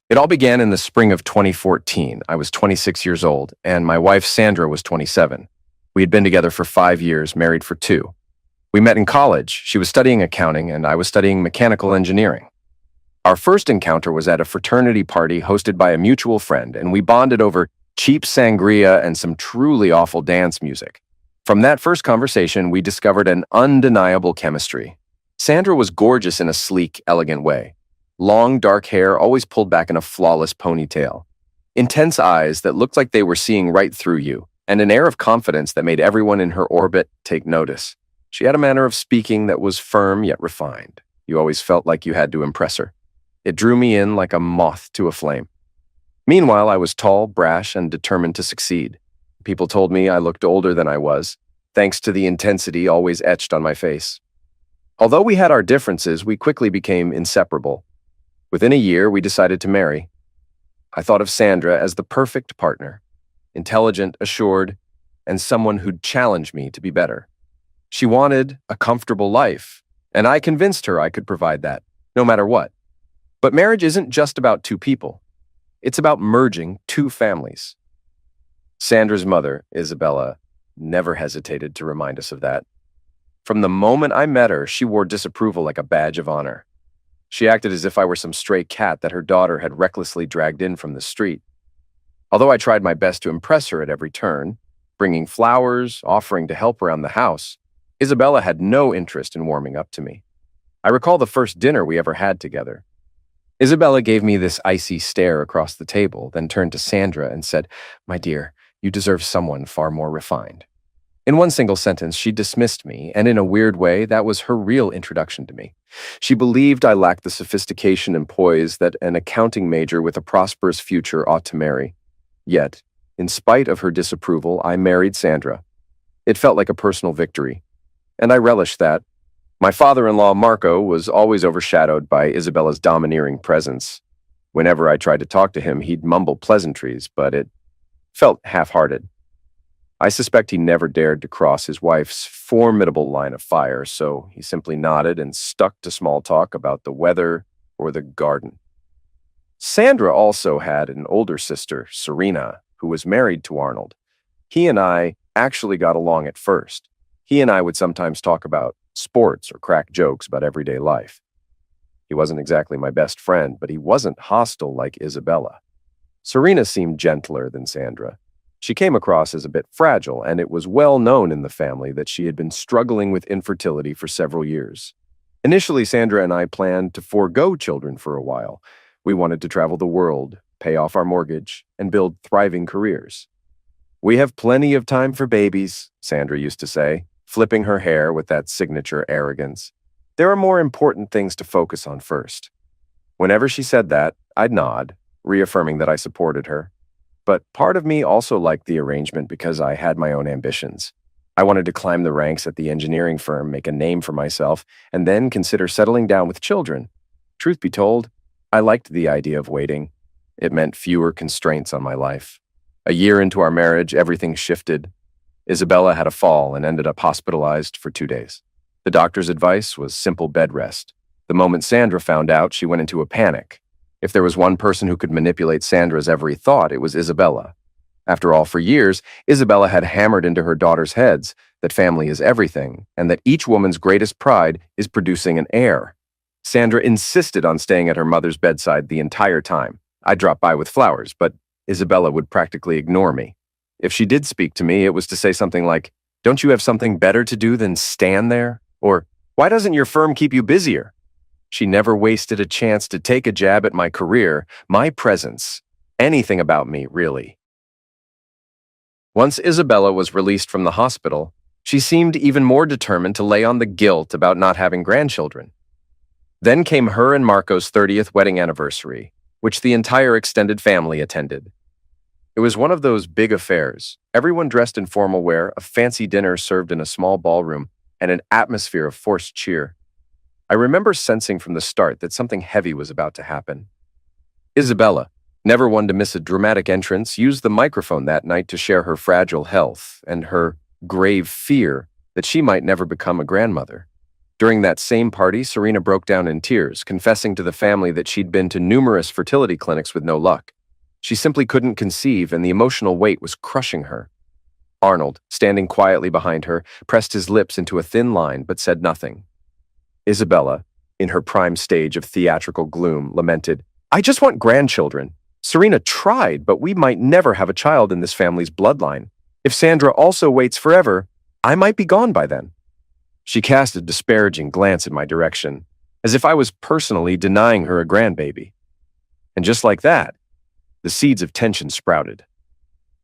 It all began in the spring of 2014. I was 26 years old, and my wife Sandra was 27. We had been together for 5 years, married for 2. We met in college. She was studying accounting, and I was studying mechanical engineering. Our first encounter was at a fraternity party hosted by a mutual friend, and we bonded over cheap sangria and some truly awful dance music. From that first conversation, we discovered an undeniable chemistry. Sandra was gorgeous in a sleek, elegant way. Long, dark hair always pulled back in a flawless ponytail. Intense eyes that looked like they were seeing right through you, and an air of confidence that made everyone in her orbit take notice. She had a manner of speaking that was firm yet refined. You always felt like you had to impress her. It drew me in like a moth to a flame. Meanwhile, I was tall, brash, and determined to succeed. People told me I looked older than I was, thanks to the intensity always etched on my face. Although we had our differences, we quickly became inseparable. Within a year, we decided to marry. I thought of Sandra as the perfect partner, intelligent, assured, and someone who'd challenge me to be better. She wanted a comfortable life, and I convinced her I could provide that, no matter what. But marriage isn't just about 2 people. It's about merging 2 families. Sandra's mother, Isabella, never hesitated to remind us of that. From the moment I met her, she wore disapproval like a badge of honor. She acted as if I were some stray cat that her daughter had recklessly dragged in from the street. Although I tried my best to impress her at every turn, bringing flowers, offering to help around the house, Isabella had no interest in warming up to me. I recall the first dinner we ever had together. Isabella gave me this icy stare across the table, then turned to Sandra and said, "My dear, you deserve someone far more refined." In one single sentence, she dismissed me, and in a weird way, that was her real introduction to me. She believed I lacked the sophistication and poise that an accounting major with a prosperous future ought to marry. Yet, in spite of her disapproval, I married Sandra. It felt like a personal victory, and I relished that. My father-in-law, Marco, was always overshadowed by Isabella's domineering presence. Whenever I tried to talk to him, he'd mumble pleasantries, but it felt half-hearted. I suspect he never dared to cross his wife's formidable line of fire, so he simply nodded and stuck to small talk about the weather or the garden. Sandra also had an older sister, Serena, who was married to Arnold. He and I actually got along at first. He and I would sometimes talk about sports or crack jokes about everyday life. He wasn't exactly my best friend, but he wasn't hostile like Isabella. Serena seemed gentler than Sandra. She came across as a bit fragile, and it was well known in the family that she had been struggling with infertility for several years. Initially, Sandra and I planned to forego children for a while. We wanted to travel the world, pay off our mortgage, and build thriving careers. "We have plenty of time for babies," Sandra used to say, flipping her hair with that signature arrogance. "There are more important things to focus on first." Whenever she said that, I'd nod, reaffirming that I supported her. But part of me also liked the arrangement because I had my own ambitions. I wanted to climb the ranks at the engineering firm, make a name for myself, and then consider settling down with children. Truth be told, I liked the idea of waiting. It meant fewer constraints on my life. A year into our marriage, everything shifted. Isabella had a fall and ended up hospitalized for 2 days. The doctor's advice was simple bed rest. The moment Sandra found out, she went into a panic. If there was one person who could manipulate Sandra's every thought, it was Isabella. After all, for years, Isabella had hammered into her daughters' heads that family is everything, and that each woman's greatest pride is producing an heir. Sandra insisted on staying at her mother's bedside the entire time. I'd drop by with flowers, but Isabella would practically ignore me. If she did speak to me, it was to say something like, "Don't you have something better to do than stand there?" Or, "Why doesn't your firm keep you busier?" She never wasted a chance to take a jab at my career, my presence, anything about me, really. Once Isabella was released from the hospital, she seemed even more determined to lay on the guilt about not having grandchildren. Then came her and Marco's 30th wedding anniversary, which the entire extended family attended. It was one of those big affairs, everyone dressed in formal wear, a fancy dinner served in a small ballroom, and an atmosphere of forced cheer. I remember sensing from the start that something heavy was about to happen. Isabella, never one to miss a dramatic entrance, used the microphone that night to share her fragile health and her grave fear that she might never become a grandmother. During that same party, Serena broke down in tears, confessing to the family that she'd been to numerous fertility clinics with no luck. She simply couldn't conceive, and the emotional weight was crushing her. Arnold, standing quietly behind her, pressed his lips into a thin line but said nothing. Isabella, in her prime stage of theatrical gloom, lamented, "I just want grandchildren. Serena tried, but we might never have a child in this family's bloodline. If Sandra also waits forever, I might be gone by then." She cast a disparaging glance in my direction, as if I was personally denying her a grandbaby. And just like that, the seeds of tension sprouted.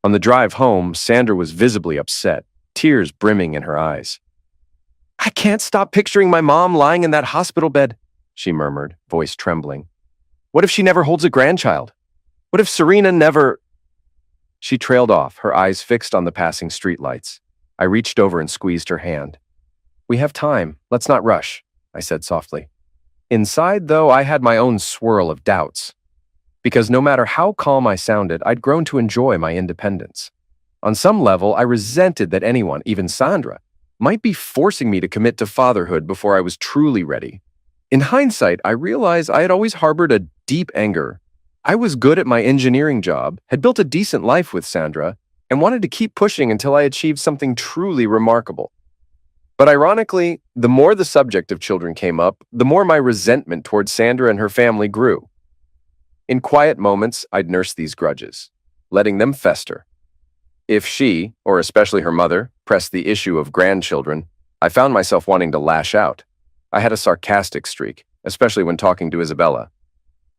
On the drive home, Sandra was visibly upset, tears brimming in her eyes. "I can't stop picturing my mom lying in that hospital bed," she murmured, voice trembling. "What if she never holds a grandchild? What if Serena never—" She trailed off, her eyes fixed on the passing streetlights. I reached over and squeezed her hand. "We have time. Let's not rush," I said softly. Inside, though, I had my own swirl of doubts. Because no matter how calm I sounded, I'd grown to enjoy my independence. On some level, I resented that anyone, even Sandra, might be forcing me to commit to fatherhood before I was truly ready. In hindsight, I realized I had always harbored a deep anger. I was good at my engineering job, had built a decent life with Sandra, and wanted to keep pushing until I achieved something truly remarkable. But ironically, the more the subject of children came up, the more my resentment towards Sandra and her family grew. In quiet moments, I'd nurse these grudges, letting them fester. If she, or especially her mother, pressed the issue of grandchildren, I found myself wanting to lash out. I had a sarcastic streak, especially when talking to Isabella.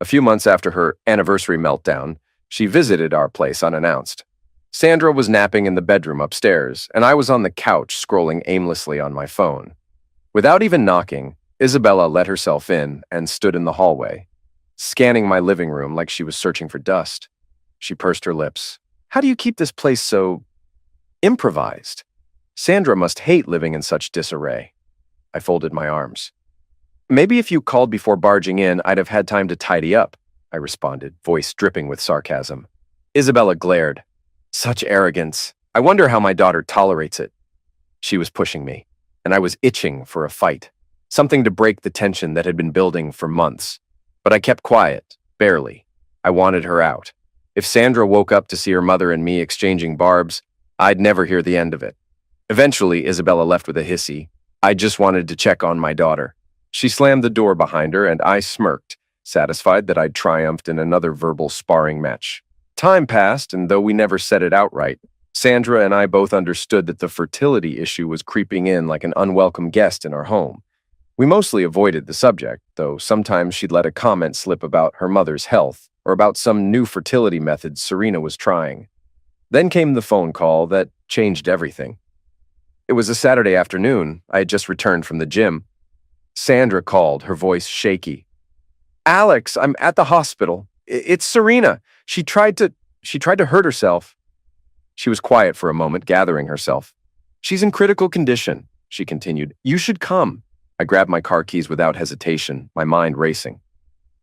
A few months after her anniversary meltdown, she visited our place unannounced. Sandra was napping in the bedroom upstairs, and I was on the couch scrolling aimlessly on my phone. Without even knocking, Isabella let herself in and stood in the hallway, scanning my living room like she was searching for dust. She pursed her lips. "How do you keep this place so improvised? Sandra must hate living in such disarray." I folded my arms. "Maybe if you called before barging in, I'd have had time to tidy up," I responded, voice dripping with sarcasm. Isabella glared. "Such arrogance. I wonder how my daughter tolerates it." She was pushing me, and I was itching for a fight, something to break the tension that had been building for months. But I kept quiet, barely. I wanted her out. If Sandra woke up to see her mother and me exchanging barbs, I'd never hear the end of it. Eventually, Isabella left with a hissy. I just wanted to check on my daughter. She slammed the door behind her, and I smirked, satisfied that I'd triumphed in another verbal sparring match. Time passed, and though we never said it outright, Sandra and I both understood that the fertility issue was creeping in like an unwelcome guest in our home. We mostly avoided the subject, though sometimes she'd let a comment slip about her mother's health or about some new fertility method Serena was trying. Then came the phone call that changed everything. It was a Saturday afternoon. I had just returned from the gym. Sandra called, her voice shaky. "Alex, I'm at the hospital. It's Serena. She tried to hurt herself." She was quiet for a moment, gathering herself. "She's in critical condition," she continued. "You should come." I grabbed my car keys without hesitation, my mind racing.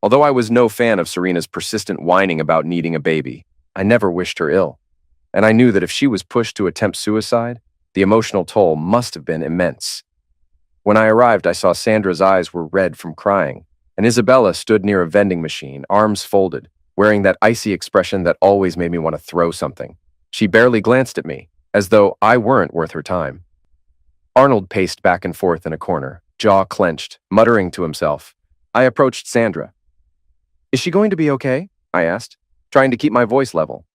Although I was no fan of Serena's persistent whining about needing a baby, I never wished her ill. And I knew that if she was pushed to attempt suicide, the emotional toll must have been immense. When I arrived, I saw Sandra's eyes were red from crying, and Isabella stood near a vending machine, arms folded, wearing that icy expression that always made me want to throw something. She barely glanced at me, as though I weren't worth her time. Arnold paced back and forth in a corner, jaw clenched, muttering to himself. I approached Sandra. "Is she going to be okay?" I asked, trying to keep my voice level.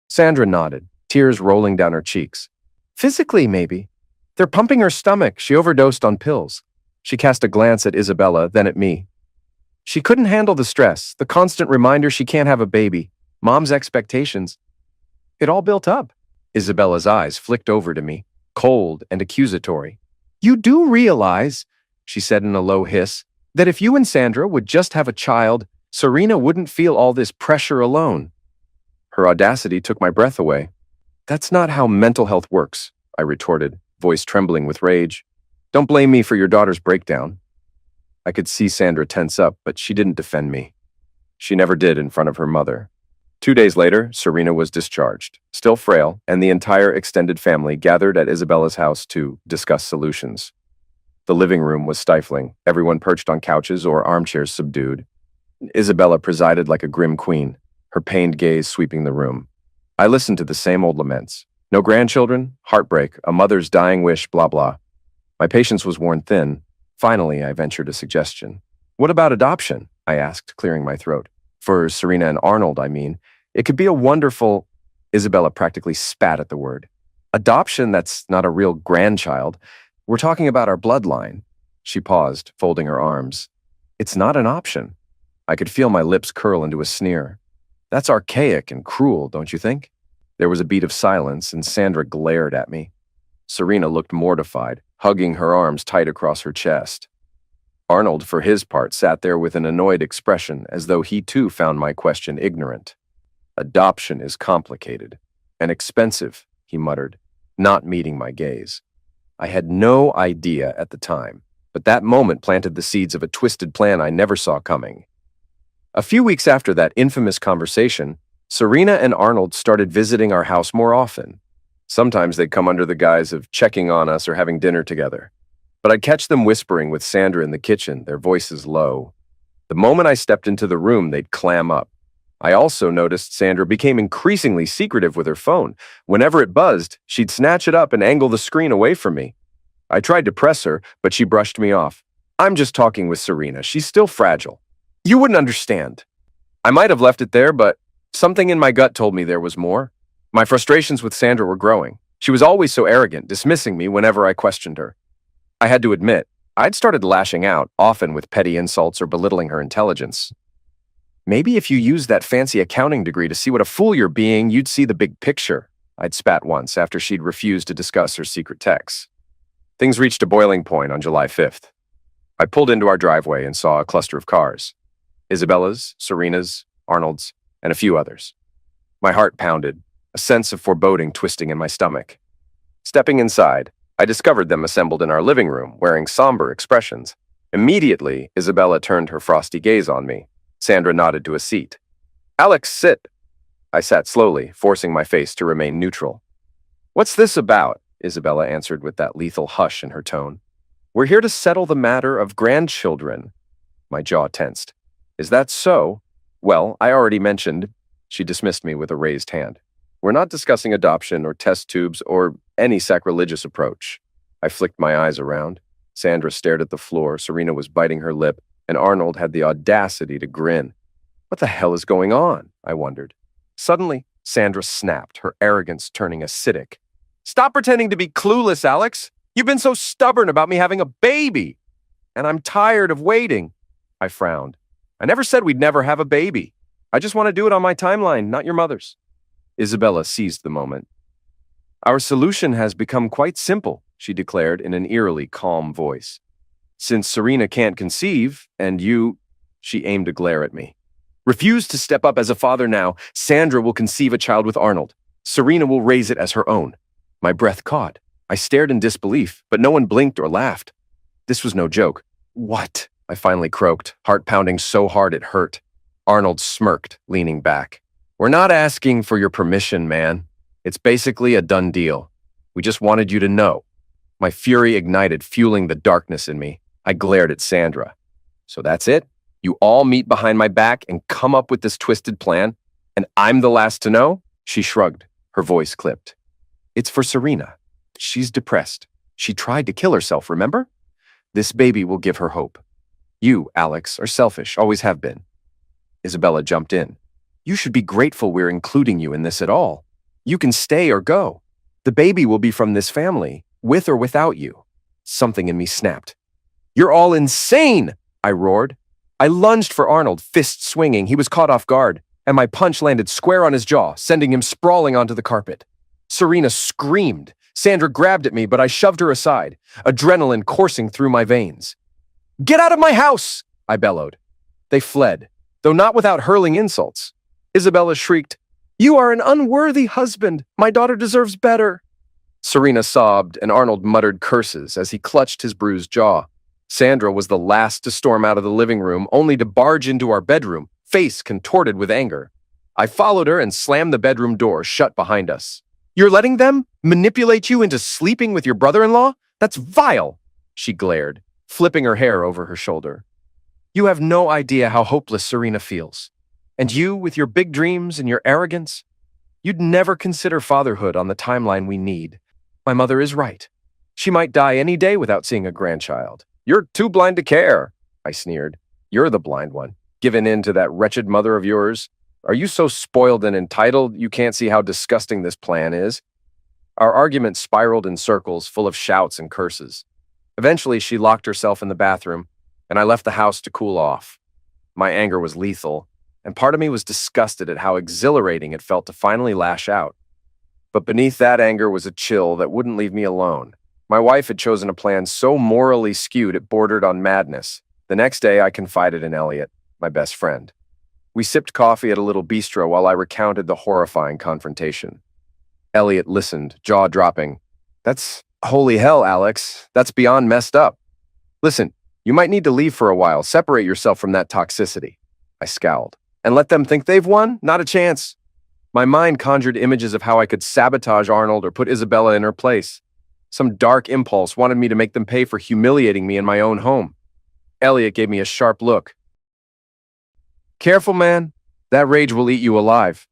Sandra nodded, tears rolling down her cheeks. "Physically, maybe. They're pumping her stomach. She overdosed on pills." She cast a glance at Isabella, then at me. "She couldn't handle the stress, the constant reminder she can't have a baby, Mom's expectations. It all built up." Isabella's eyes flicked over to me, cold and accusatory. "You do realize," she said in a low hiss, "that if you and Sandra would just have a child, Serena wouldn't feel all this pressure alone." Her audacity took my breath away. "That's not how mental health works," I retorted, voice trembling with rage. "Don't blame me for your daughter's breakdown." I could see Sandra tense up, but she didn't defend me. She never did in front of her mother. 2 days later, Serena was discharged, still frail, and the entire extended family gathered at Isabella's house to discuss solutions. The living room was stifling, everyone perched on couches or armchairs subdued. Isabella presided like a grim queen, her pained gaze sweeping the room. I listened to the same old laments. No grandchildren, heartbreak, a mother's dying wish, blah blah. My patience was worn thin. Finally, I ventured a suggestion. What about adoption? I asked, clearing my throat. For Serena and Arnold, I mean. It could be a wonderful... Isabella practically spat at the word. Adoption, that's not a real grandchild. We're talking about our bloodline. She paused, folding her arms. It's not an option. I could feel my lips curl into a sneer. That's archaic and cruel, don't you think? There was a beat of silence, and Sandra glared at me. Serena looked mortified, hugging her arms tight across her chest. Arnold, for his part, sat there with an annoyed expression, as though he too found my question ignorant. Adoption is complicated and expensive, he muttered, not meeting my gaze. I had no idea at the time, but that moment planted the seeds of a twisted plan I never saw coming. A few weeks after that infamous conversation, Serena and Arnold started visiting our house more often. Sometimes they'd come under the guise of checking on us or having dinner together. But I'd catch them whispering with Sandra in the kitchen, their voices low. The moment I stepped into the room, they'd clam up. I also noticed Sandra became increasingly secretive with her phone. Whenever it buzzed, she'd snatch it up and angle the screen away from me. I tried to press her, but she brushed me off. I'm just talking with Serena. She's still fragile. You wouldn't understand. I might have left it there, but something in my gut told me there was more. My frustrations with Sandra were growing. She was always so arrogant, dismissing me whenever I questioned her. I had to admit, I'd started lashing out, often with petty insults or belittling her intelligence. Maybe if you used that fancy accounting degree to see what a fool you're being, you'd see the big picture, I'd spat once after she'd refused to discuss her secret texts. Things reached a boiling point on July 5th. I pulled into our driveway and saw a cluster of cars. Isabella's, Serena's, Arnold's, and a few others. My heart pounded, a sense of foreboding twisting in my stomach. Stepping inside, I discovered them assembled in our living room, wearing somber expressions. Immediately, Isabella turned her frosty gaze on me. Sandra nodded to a seat. Alex, sit. I sat slowly, forcing my face to remain neutral. What's this about? Isabella answered with that lethal hush in her tone. We're here to settle the matter of grandchildren. My jaw tensed. Is that so? Well, I already mentioned. She dismissed me with a raised hand. We're not discussing adoption or test tubes or any sacrilegious approach. I flicked my eyes around. Sandra stared at the floor, Serena was biting her lip, and Arnold had the audacity to grin. What the hell is going on? I wondered. Suddenly, Sandra snapped, her arrogance turning acidic. Stop pretending to be clueless, Alex. You've been so stubborn about me having a baby. And I'm tired of waiting. I frowned. I never said we'd never have a baby. I just want to do it on my timeline, not your mother's. Isabella seized the moment. Our solution has become quite simple, she declared in an eerily calm voice. Since Serena can't conceive, and you, she aimed a glare at me, refuse to step up as a father now, Sandra will conceive a child with Arnold. Serena will raise it as her own. My breath caught. I stared in disbelief, but no one blinked or laughed. This was no joke. What? I finally croaked, heart pounding so hard it hurt. Arnold smirked, leaning back. We're not asking for your permission, man. It's basically a done deal. We just wanted you to know. My fury ignited, fueling the darkness in me. I glared at Sandra. So that's it? You all meet behind my back and come up with this twisted plan? And I'm the last to know? She shrugged, her voice clipped. It's for Serena. She's depressed. She tried to kill herself, remember? This baby will give her hope. You, Alex, are selfish, always have been. Isabella jumped in. You should be grateful we're including you in this at all. You can stay or go. The baby will be from this family, with or without you. Something in me snapped. You're all insane, I roared. I lunged for Arnold, fist swinging. He was caught off guard, and my punch landed square on his jaw, sending him sprawling onto the carpet. Serena screamed. Sandra grabbed at me, but I shoved her aside, adrenaline coursing through my veins. Get out of my house, I bellowed. They fled, though not without hurling insults. Isabella shrieked, You are an unworthy husband. My daughter deserves better. Serena sobbed, and Arnold muttered curses as he clutched his bruised jaw. Sandra was the last to storm out of the living room, only to barge into our bedroom, face contorted with anger. I followed her and slammed the bedroom door shut behind us. You're letting them manipulate you into sleeping with your brother-in-law? That's vile. she glared, flipping her hair over her shoulder. You have no idea how hopeless Serena feels. And you, with your big dreams and your arrogance, you'd never consider fatherhood on the timeline we need. My mother is right. She might die any day without seeing a grandchild. You're too blind to care, I sneered. You're the blind one, given in to that wretched mother of yours. Are you so spoiled and entitled you can't see how disgusting this plan is? Our argument spiraled in circles full of shouts and curses. Eventually, she locked herself in the bathroom, and I left the house to cool off. My anger was lethal, and part of me was disgusted at how exhilarating it felt to finally lash out. But beneath that anger was a chill that wouldn't leave me alone. My wife had chosen a plan so morally skewed it bordered on madness. The next day, I confided in Elliot, my best friend. We sipped coffee at a little bistro while I recounted the horrifying confrontation. Elliot listened, jaw dropping. That's holy hell, Alex. That's beyond messed up. Listen, you might need to leave for a while, separate yourself from that toxicity. I scowled. And let them think they've won? Not a chance. My mind conjured images of how I could sabotage Arnold or put Isabella in her place. Some dark impulse wanted me to make them pay for humiliating me in my own home. Elliot gave me a sharp look. Careful, man. That rage will eat you alive.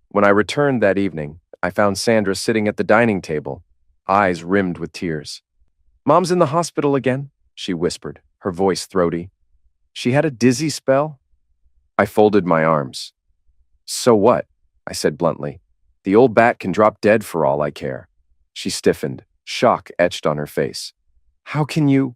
When I returned that evening, I found Sandra sitting at the dining table, eyes rimmed with tears. Mom's in the hospital again, she whispered, her voice throaty. She had a dizzy spell. I folded my arms. So what? I said bluntly. The old bat can drop dead for all I care. She stiffened, shock etched on her face. How can you?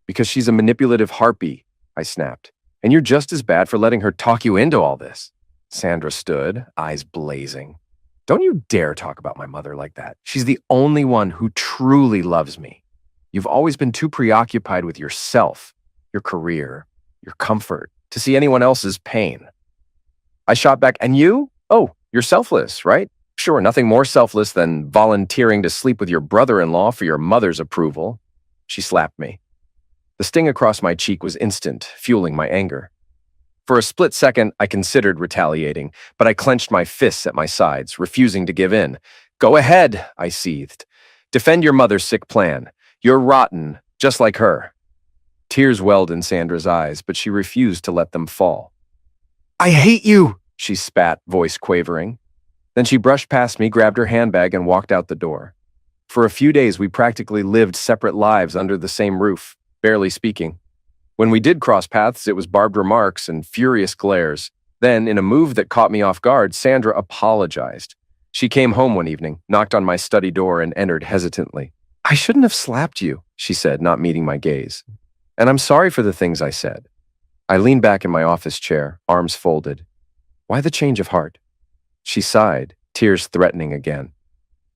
Because she's a manipulative harpy, I snapped. And you're just as bad for letting her talk you into all this. Sandra stood, eyes blazing. Don't you dare talk about my mother like that. She's the only one who truly loves me. You've always been too preoccupied with yourself, your career, your comfort, to see anyone else's pain. I shot back, and you? Oh, you're selfless, right? Sure, nothing more selfless than volunteering to sleep with your brother-in-law for your mother's approval. She slapped me. The sting across my cheek was instant, fueling my anger. For a split second, I considered retaliating, but I clenched my fists at my sides, refusing to give in. Go ahead, I seethed. Defend your mother's sick plan. You're rotten, just like her. Tears welled in Sandra's eyes, but she refused to let them fall. I hate you, she spat, voice quavering. Then she brushed past me, grabbed her handbag, and walked out the door. For a few days, we practically lived separate lives under the same roof, barely speaking. When we did cross paths, it was barbed remarks and furious glares. Then, in a move that caught me off guard, Sandra apologized. She came home one evening, knocked on my study door, and entered hesitantly. I shouldn't have slapped you, she said, not meeting my gaze. And I'm sorry for the things I said. I leaned back in my office chair, arms folded. Why the change of heart? She sighed, tears threatening again.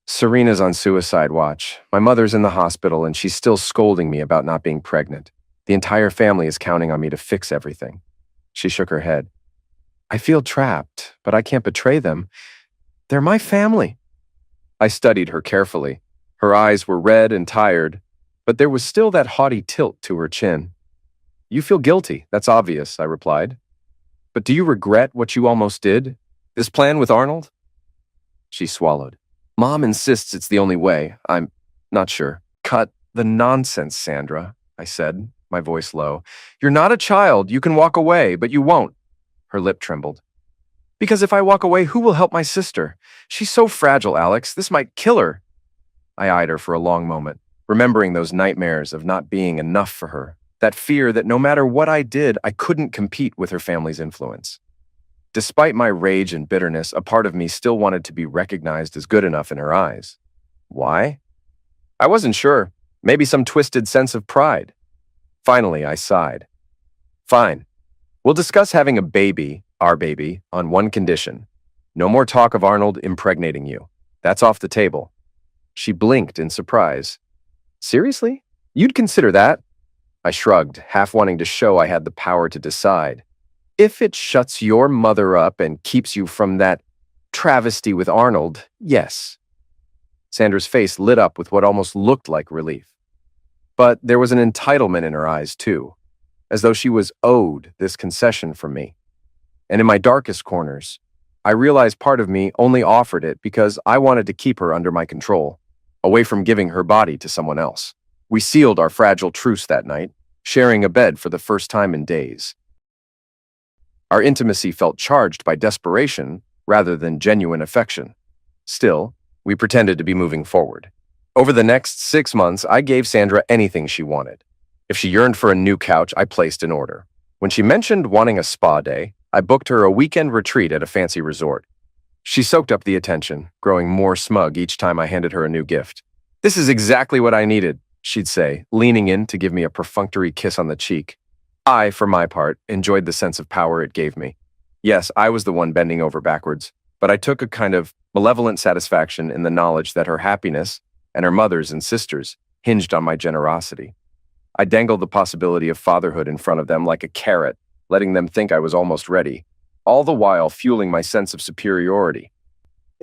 Serena's on suicide watch. My mother's in the hospital, and she's still scolding me about not being pregnant. The entire family is counting on me to fix everything. She shook her head. I feel trapped, but I can't betray them. They're my family. I studied her carefully. Her eyes were red and tired, but there was still that haughty tilt to her chin. You feel guilty, that's obvious, I replied. But do you regret what you almost did? This plan with Arnold? She swallowed. Mom insists it's the only way. I'm not sure. Cut the nonsense, Sandra, I said, my voice low. You're not a child. You can walk away, but you won't. Her lip trembled. Because if I walk away, who will help my sister? She's so fragile, Alex. This might kill her. I eyed her for a long moment, remembering those nightmares of not being enough for her, that fear that no matter what I did, I couldn't compete with her family's influence. Despite my rage and bitterness, a part of me still wanted to be recognized as good enough in her eyes. Why? I wasn't sure. Maybe some twisted sense of pride. Finally, I sighed. Fine. We'll discuss having a baby, our baby, on one condition. No more talk of Arnold impregnating you. That's off the table. She blinked in surprise. Seriously? You'd consider that? I shrugged, half wanting to show I had the power to decide. If it shuts your mother up and keeps you from that travesty with Arnold, yes. Sandra's face lit up with what almost looked like relief. But there was an entitlement in her eyes, too, as though she was owed this concession from me. And in my darkest corners, I realized part of me only offered it because I wanted to keep her under my control, away from giving her body to someone else. We sealed our fragile truce that night, sharing a bed for the first time in days. Our intimacy felt charged by desperation rather than genuine affection. Still, we pretended to be moving forward. Over the next 6 months, I gave Sandra anything she wanted. If she yearned for a new couch, I placed an order. When she mentioned wanting a spa day, I booked her a weekend retreat at a fancy resort. She soaked up the attention, growing more smug each time I handed her a new gift. "This is exactly what I needed," she'd say, leaning in to give me a perfunctory kiss on the cheek. I, for my part, enjoyed the sense of power it gave me. Yes, I was the one bending over backwards, but I took a kind of malevolent satisfaction in the knowledge that her happiness, and her mother's and sisters, hinged on my generosity. I dangled the possibility of fatherhood in front of them like a carrot, letting them think I was almost ready, all the while fueling my sense of superiority.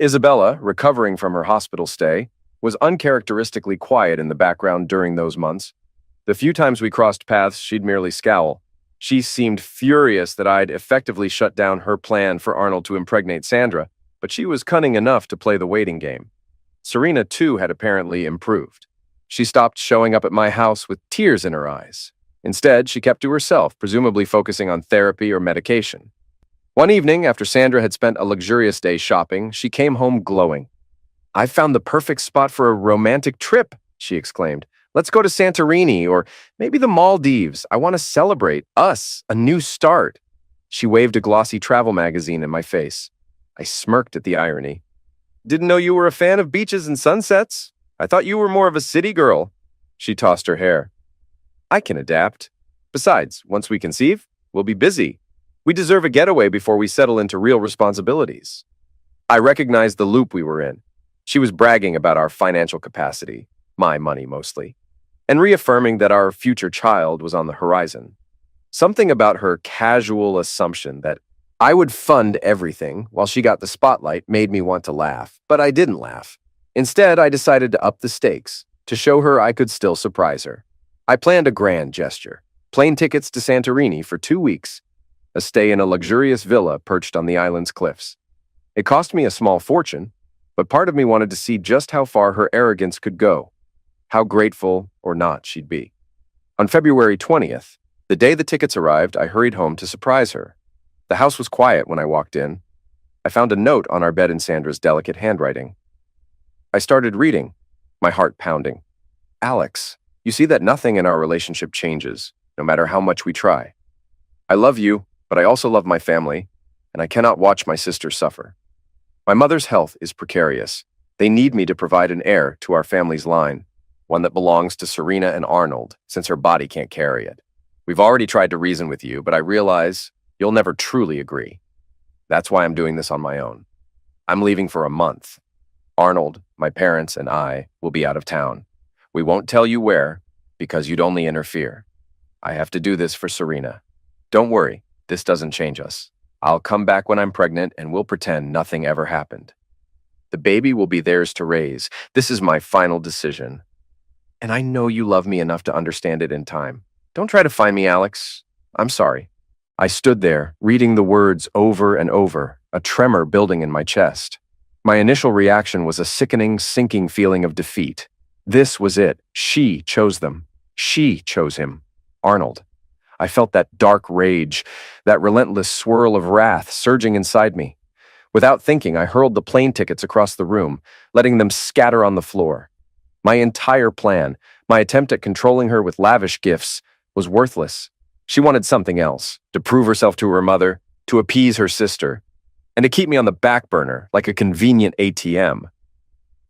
Isabella, recovering from her hospital stay, was uncharacteristically quiet in the background during those months. The few times we crossed paths, she'd merely scowl. She seemed furious that I'd effectively shut down her plan for Arnold to impregnate Sandra, but she was cunning enough to play the waiting game. Serena, too, had apparently improved. She stopped showing up at my house with tears in her eyes. Instead, she kept to herself, presumably focusing on therapy or medication. One evening, after Sandra had spent a luxurious day shopping, she came home glowing. "I've found the perfect spot for a romantic trip," she exclaimed. "Let's go to Santorini or maybe the Maldives. I want to celebrate us, a new start." She waved a glossy travel magazine in my face. I smirked at the irony. "Didn't know you were a fan of beaches and sunsets. I thought you were more of a city girl." She tossed her hair. "I can adapt. Besides, once we conceive, we'll be busy. We deserve a getaway before we settle into real responsibilities." I recognized the loop we were in. She was bragging about our financial capacity, my money mostly, and reaffirming that our future child was on the horizon. Something about her casual assumption that I would fund everything while she got the spotlight made me want to laugh, but I didn't laugh. Instead, I decided to up the stakes, to show her I could still surprise her. I planned a grand gesture: plane tickets to Santorini for 2 weeks, a stay in a luxurious villa perched on the island's cliffs. It cost me a small fortune, but part of me wanted to see just how far her arrogance could go, how grateful or not she'd be. On February 20th, the day the tickets arrived, I hurried home to surprise her. The house was quiet when I walked in. I found a note on our bed in Sandra's delicate handwriting. I started reading, my heart pounding. "Alex, you see that nothing in our relationship changes, no matter how much we try. I love you, but I also love my family, and I cannot watch my sister suffer. My mother's health is precarious. They need me to provide an heir to our family's line, one that belongs to Serena and Arnold, since her body can't carry it. We've already tried to reason with you, but I realize you'll never truly agree. That's why I'm doing this on my own. I'm leaving for a month. Arnold, my parents, and I will be out of town. We won't tell you where, because you'd only interfere. I have to do this for Serena. Don't worry, this doesn't change us. I'll come back when I'm pregnant, and we'll pretend nothing ever happened. The baby will be theirs to raise. This is my final decision. And I know you love me enough to understand it in time. Don't try to find me, Alex. I'm sorry." I stood there, reading the words over and over, a tremor building in my chest. My initial reaction was a sickening, sinking feeling of defeat. This was it. She chose them. She chose him. Arnold. I felt that dark rage, that relentless swirl of wrath surging inside me. Without thinking, I hurled the plane tickets across the room, letting them scatter on the floor. My entire plan, my attempt at controlling her with lavish gifts, was worthless. She wanted something else, to prove herself to her mother, to appease her sister, and to keep me on the back burner like a convenient ATM.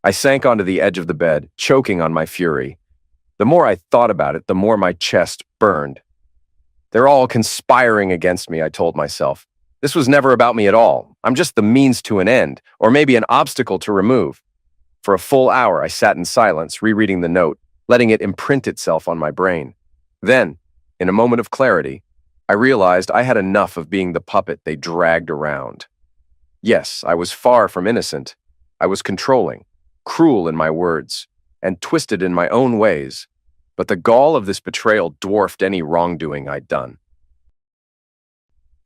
I sank onto the edge of the bed, choking on my fury. The more I thought about it, the more my chest burned. They're all conspiring against me, I told myself. This was never about me at all. I'm just the means to an end, or maybe an obstacle to remove. For a full hour, I sat in silence, rereading the note, letting it imprint itself on my brain. Then, in a moment of clarity, I realized I had enough of being the puppet they dragged around. Yes, I was far from innocent. I was controlling, cruel in my words, and twisted in my own ways. But the gall of this betrayal dwarfed any wrongdoing I'd done.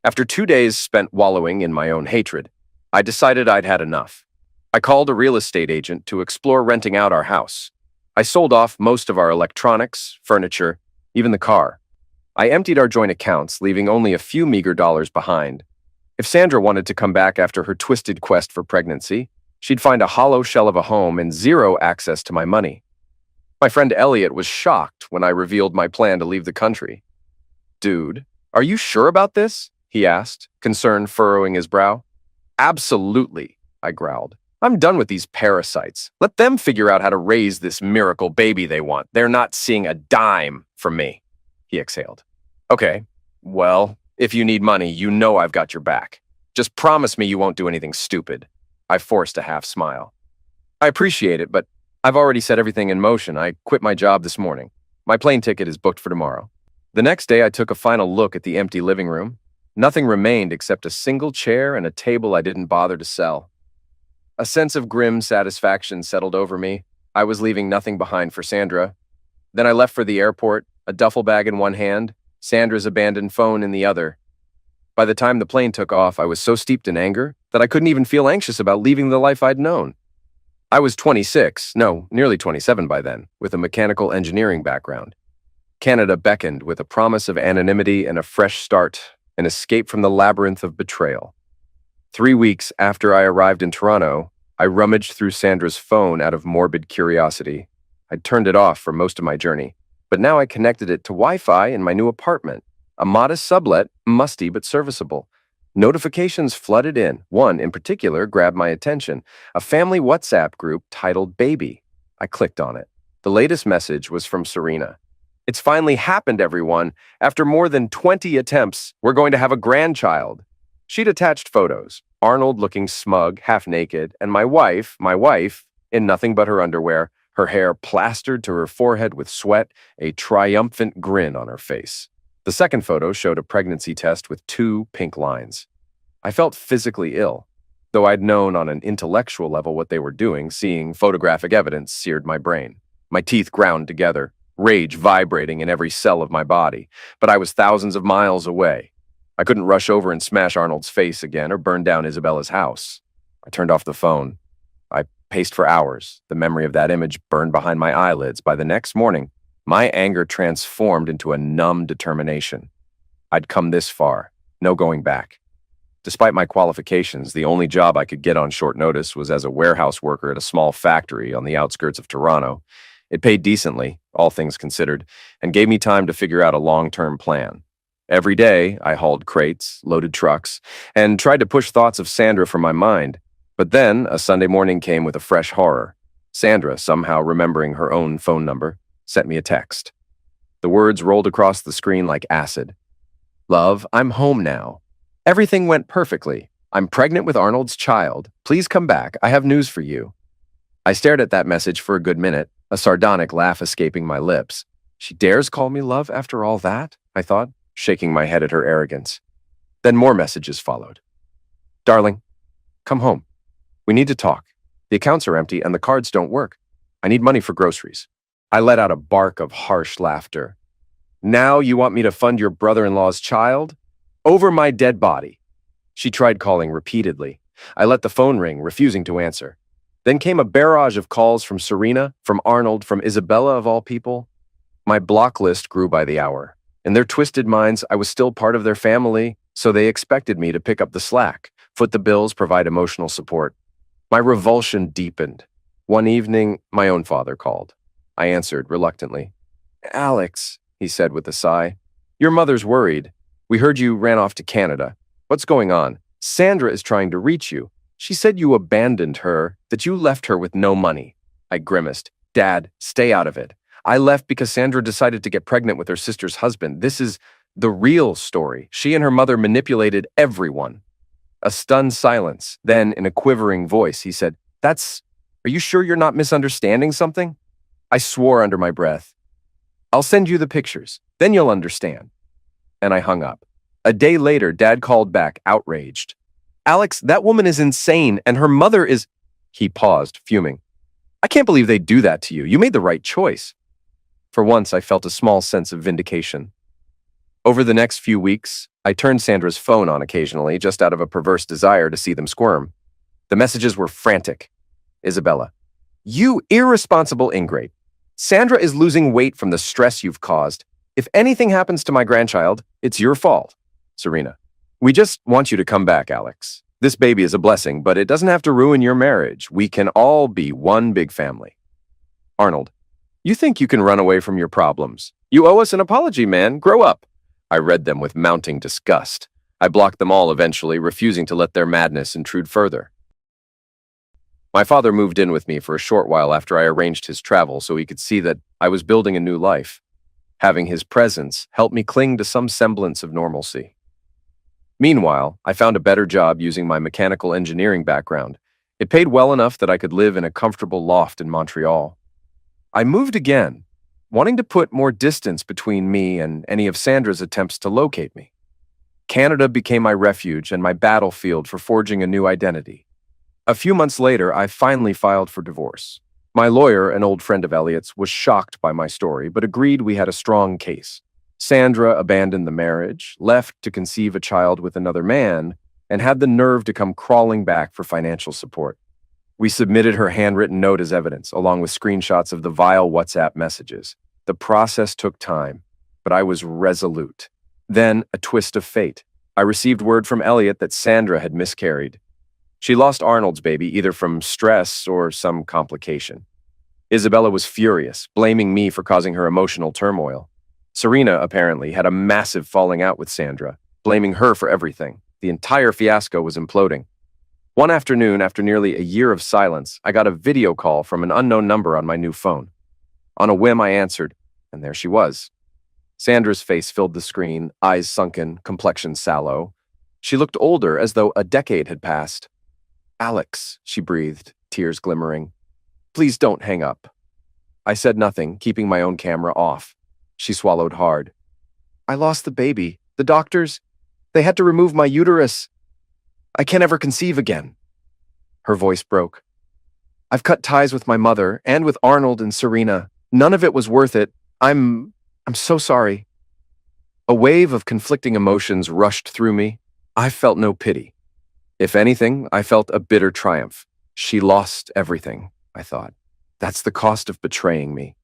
After 2 days spent wallowing in my own hatred, I decided I'd had enough. I called a real estate agent to explore renting out our house. I sold off most of our electronics, furniture, even the car. I emptied our joint accounts, leaving only a few meager dollars behind. If Sandra wanted to come back after her twisted quest for pregnancy, she'd find a hollow shell of a home and zero access to my money. My friend Elliot was shocked when I revealed my plan to leave the country. "Dude, are you sure about this?" he asked, concern furrowing his brow. "Absolutely," I growled. "I'm done with these parasites. Let them figure out how to raise this miracle baby they want. They're not seeing a dime from me," he exhaled. "Okay, well, if you need money, you know I've got your back. Just promise me you won't do anything stupid." I forced a half smile. "I appreciate it, but I've already set everything in motion. I quit my job this morning. My plane ticket is booked for tomorrow." The next day, I took a final look at the empty living room. Nothing remained except a single chair and a table I didn't bother to sell. A sense of grim satisfaction settled over me. I was leaving nothing behind for Sandra. Then I left for the airport, a duffel bag in one hand, Sandra's abandoned phone in the other. By the time the plane took off, I was so steeped in anger that I couldn't even feel anxious about leaving the life I'd known. I was 26, no, nearly 27 by then, with a mechanical engineering background. Canada beckoned with a promise of anonymity and a fresh start, an escape from the labyrinth of betrayal. 3 weeks after I arrived in Toronto, I rummaged through Sandra's phone out of morbid curiosity. I'd turned it off for most of my journey, but now I connected it to Wi-Fi in my new apartment. A modest sublet, musty but serviceable. Notifications flooded in. One, in particular, grabbed my attention. A family WhatsApp group titled Baby. I clicked on it. The latest message was from Serena. "It's finally happened, everyone. After more than 20 attempts, we're going to have a grandchild." She'd attached photos. Arnold looking smug, half naked, and my wife, in nothing but her underwear, her hair plastered to her forehead with sweat, a triumphant grin on her face. The second photo showed a pregnancy test with 2 pink lines. I felt physically ill. Though I'd known on an intellectual level what they were doing, seeing photographic evidence seared my brain. My teeth ground together, rage vibrating in every cell of my body. But I was thousands of miles away. I couldn't rush over and smash Arnold's face again or burn down Isabella's house. I turned off the phone. I paced for hours. The memory of that image burned behind my eyelids. By the next morning, my anger transformed into a numb determination. I'd come this far, no going back. Despite my qualifications, the only job I could get on short notice was as a warehouse worker at a small factory on the outskirts of Toronto. It paid decently, all things considered, and gave me time to figure out a long-term plan. Every day, I hauled crates, loaded trucks, and tried to push thoughts of Sandra from my mind. But then, a Sunday morning came with a fresh horror. Sandra, somehow remembering her own phone number, sent me a text. The words rolled across the screen like acid. "Love, I'm home now. Everything went perfectly. I'm pregnant with Arnold's child. Please come back. I have news for you." I stared at that message for a good minute, a sardonic laugh escaping my lips. She dares call me love after all that? I thought, shaking my head at her arrogance. Then more messages followed. "Darling, come home. We need to talk. The accounts are empty and the cards don't work. I need money for groceries." I let out a bark of harsh laughter. "Now you want me to fund your brother-in-law's child? Over my dead body." She tried calling repeatedly. I let the phone ring, refusing to answer. Then came a barrage of calls from Serena, from Arnold, from Isabella of all people. My block list grew by the hour. In their twisted minds, I was still part of their family, so they expected me to pick up the slack, foot the bills, provide emotional support. My revulsion deepened. One evening, my own father called. I answered reluctantly. "Alex," he said with a sigh, "your mother's worried. We heard you ran off to Canada. What's going on? Sandra is trying to reach you. She said you abandoned her, that you left her with no money." I grimaced. "Dad, stay out of it. I left because Sandra decided to get pregnant with her sister's husband. This is the real story. She and her mother manipulated everyone." A stunned silence. Then, in a quivering voice, he said, Are you sure you're not misunderstanding something?" I swore under my breath. "I'll send you the pictures. Then you'll understand." And I hung up. A day later, Dad called back, outraged. "Alex, that woman is insane, and her mother is—" He paused, fuming. "I can't believe they'd do that to you. You made the right choice." For once, I felt a small sense of vindication. Over the next few weeks, I turned Sandra's phone on occasionally, just out of a perverse desire to see them squirm. The messages were frantic. Isabella, "You irresponsible ingrate. Sandra is losing weight from the stress you've caused. If anything happens to my grandchild, it's your fault. Serena. We just want you to come back, Alex. This baby is a blessing, but it doesn't have to ruin your marriage. We can all be one big family. Arnold. You think you can run away from your problems? You owe us an apology, man. Grow up. I read them with mounting disgust. I blocked them all eventually, refusing to let their madness intrude further. My father moved in with me for a short while after I arranged his travel so he could see that I was building a new life. Having his presence helped me cling to some semblance of normalcy. Meanwhile, I found a better job using my mechanical engineering background. It paid well enough that I could live in a comfortable loft in Montreal. I moved again, wanting to put more distance between me and any of Sandra's attempts to locate me. Canada became my refuge and my battlefield for forging a new identity. A few months later, I finally filed for divorce. My lawyer, an old friend of Elliot's, was shocked by my story, but agreed we had a strong case. Sandra abandoned the marriage, left to conceive a child with another man, and had the nerve to come crawling back for financial support. We submitted her handwritten note as evidence, along with screenshots of the vile WhatsApp messages. The process took time, but I was resolute. Then, a twist of fate. I received word from Elliot that Sandra had miscarried. She lost Arnold's baby either from stress or some complication. Isabella was furious, blaming me for causing her emotional turmoil. Serena, apparently, had a massive falling out with Sandra, blaming her for everything. The entire fiasco was imploding. One afternoon, after nearly a year of silence, I got a video call from an unknown number on my new phone. On a whim, I answered, and there she was. Sandra's face filled the screen, eyes sunken, complexion sallow. She looked older, as though a decade had passed. Alex, she breathed, tears glimmering. Please don't hang up. I said nothing, keeping my own camera off. She swallowed hard. I lost the baby. The doctors, they had to remove my uterus. I can't ever conceive again. Her voice broke. I've cut ties with my mother and with Arnold and Serena. None of it was worth it. I'm so sorry. A wave of conflicting emotions rushed through me. I felt no pity. If anything, I felt a bitter triumph. She lost everything, I thought. That's the cost of betraying me.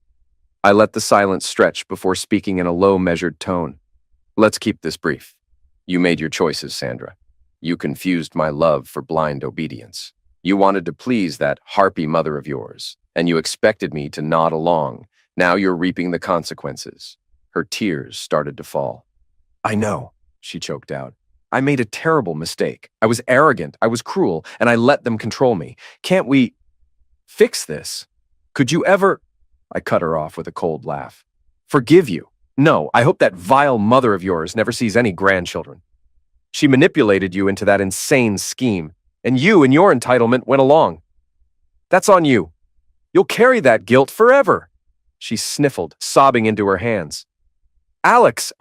I let the silence stretch before speaking in a low, measured tone. Let's keep this brief. You made your choices, Sandra. You confused my love for blind obedience. You wanted to please that harpy mother of yours, and you expected me to nod along. Now you're reaping the consequences. Her tears started to fall. I know, she choked out. I made a terrible mistake. I was arrogant, I was cruel, and I let them control me. Can't we fix this? Could you ever... I cut her off with a cold laugh. Forgive you? No, I hope that vile mother of yours never sees any grandchildren. She manipulated you into that insane scheme, and you, in your entitlement, went along. That's on you. You'll carry that guilt forever. She sniffled, sobbing into her hands. Alex,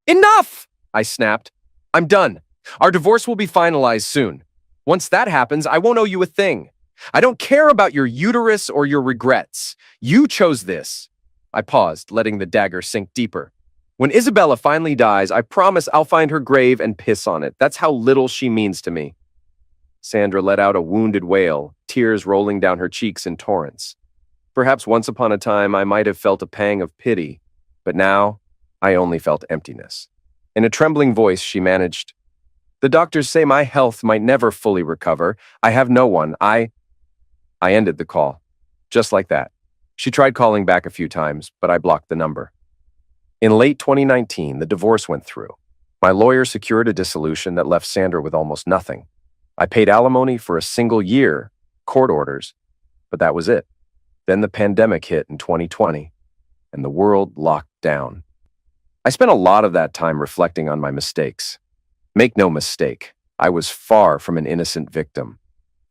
Enough! I snapped. I'm done. Our divorce will be finalized soon. Once that happens, I won't owe you a thing. I don't care about your uterus or your regrets. You chose this. I paused, letting the dagger sink deeper. When Isabella finally dies, I promise I'll find her grave and piss on it. That's how little she means to me. Sandra let out a wounded wail, tears rolling down her cheeks in torrents. Perhaps once upon a time I might have felt a pang of pity, but now I only felt emptiness. In a trembling voice, she managed, The doctors say my health might never fully recover. I have no one. I ended the call. Just like that. She tried calling back a few times, but I blocked the number. In late 2019, the divorce went through. My lawyer secured a dissolution that left Sandra with almost nothing. I paid alimony for a single year, court orders, but that was it. Then the pandemic hit in 2020, and the world locked down. I spent a lot of that time reflecting on my mistakes. Make no mistake, I was far from an innocent victim.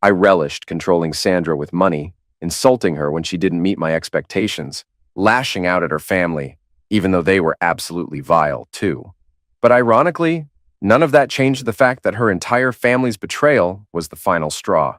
I relished controlling Sandra with money, insulting her when she didn't meet my expectations, lashing out at her family, even though they were absolutely vile too. But ironically, none of that changed the fact that her entire family's betrayal was the final straw.